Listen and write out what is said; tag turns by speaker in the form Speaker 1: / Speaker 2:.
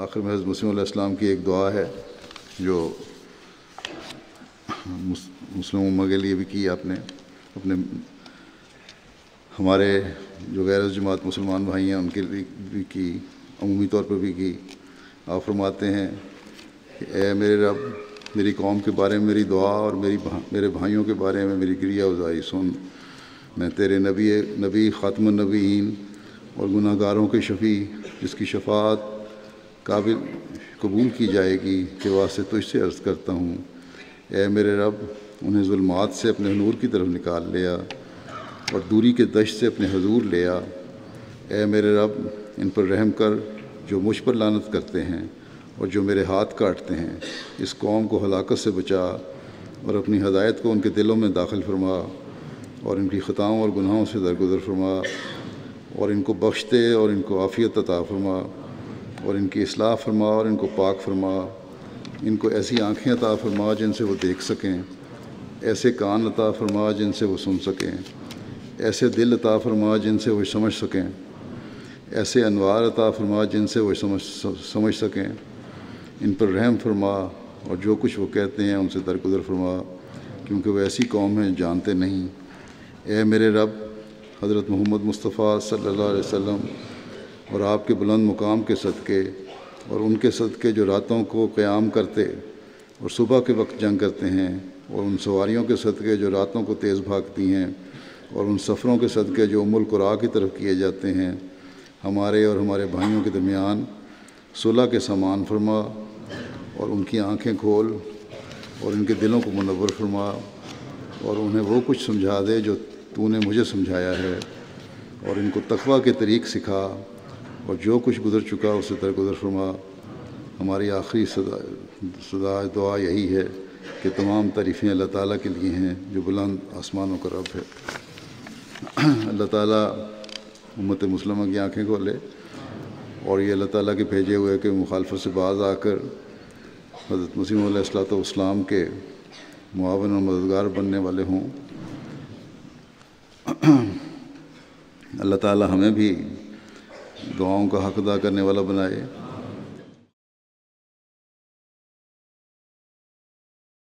Speaker 1: آخر میں حضرت مسیح علیہ السلام کی ایک دعا ہے جو مسلم امہ کے لیے بھی کی آپ نے، اپنے ہمارے جو غیر جماعت مسلمان بھائی ہیں ان کے لیے بھی کی، عمومی طور پر بھی کی۔ آپ فرماتے ہیں کہ اے میرے رب، میری قوم کے بارے میں میری دعا اور میرے بھائیوں کے بارے میں میری گریہ ازاری سن۔ میں تیرے نبی خاتم النبیین اور گناہ گاروں کے شفیع، جس کی شفاعت قابل قبول کی جائے گی، کے واسطے تجھ سے عرض کرتا ہوں، اے میرے رب، انہیں ظلمات سے اپنے نور کی طرف نکال لیا اور دوری کے دشت سے اپنے حضور لیا۔ اے میرے رب، ان پر رحم کر جو مجھ پر لعنت کرتے ہیں اور جو میرے ہاتھ کاٹتے ہیں۔ اس قوم کو ہلاکت سے بچا اور اپنی ہدایت کو ان کے دلوں میں داخل فرما، اور ان کی خطاؤں اور گناہوں سے درگزر فرما، اور ان کو بخش دے اور ان کو عافیت عطا فرما، اور ان کی اصلاح فرما اور ان کو پاک فرما۔ ان کو ایسی آنکھیں عطا فرما جن سے وہ دیکھ سکیں، ایسے کان عطا فرما جن سے وہ سن سکیں، ایسے دل عطا فرما جن سے وہ سمجھ سکیں، ایسے انوار عطا فرما جن سے وہ سمجھ سکیں۔ ان پر رحم فرما اور جو کچھ وہ کہتے ہیں ان سے درگزر فرما، کیونکہ وہ ایسی قوم ہیں جانتے نہیں۔ اے میرے رب، حضرت محمد مصطفیٰ صلی اللہ علیہ وسلم اور آپ کے بلند مقام کے صدقے، اور ان کے صدقے جو راتوں کو قیام کرتے اور صبح کے وقت جنگ کرتے ہیں، اور ان سواریوں کے صدقے جو راتوں کو تیز بھاگتی ہیں، اور ان سفروں کے صدقے جو ام القریٰ کی طرف کیے جاتے ہیں، ہمارے اور ہمارے بھائیوں کے درمیان صلح کے سامان فرما، اور ان کی آنکھیں کھول اور ان کے دلوں کو منور فرما، اور انہیں وہ کچھ سمجھا دے جو تو نے مجھے سمجھایا ہے، اور ان کو تقویٰ کے طریق سکھا، اور جو کچھ گزر چکا اسے درگزر فرما۔ ہماری آخری صدا دعا یہی ہے کہ تمام تعریفیں اللہ تعالیٰ کے لیے ہیں جو بلند آسمانوں کا رب ہے۔ اللہ تعالیٰ امت مسلمہ کی آنکھیں کھولے، اور یہ اللہ تعالیٰ کے بھیجے ہوئے کہ مخالفت سے باز آ کر حضرت مسیح علیہ السلام کے معاون اور مددگار بننے والے ہوں۔ اللہ تعالیٰ ہمیں بھی دعاؤں کا حق ادا کرنے والا بنائے،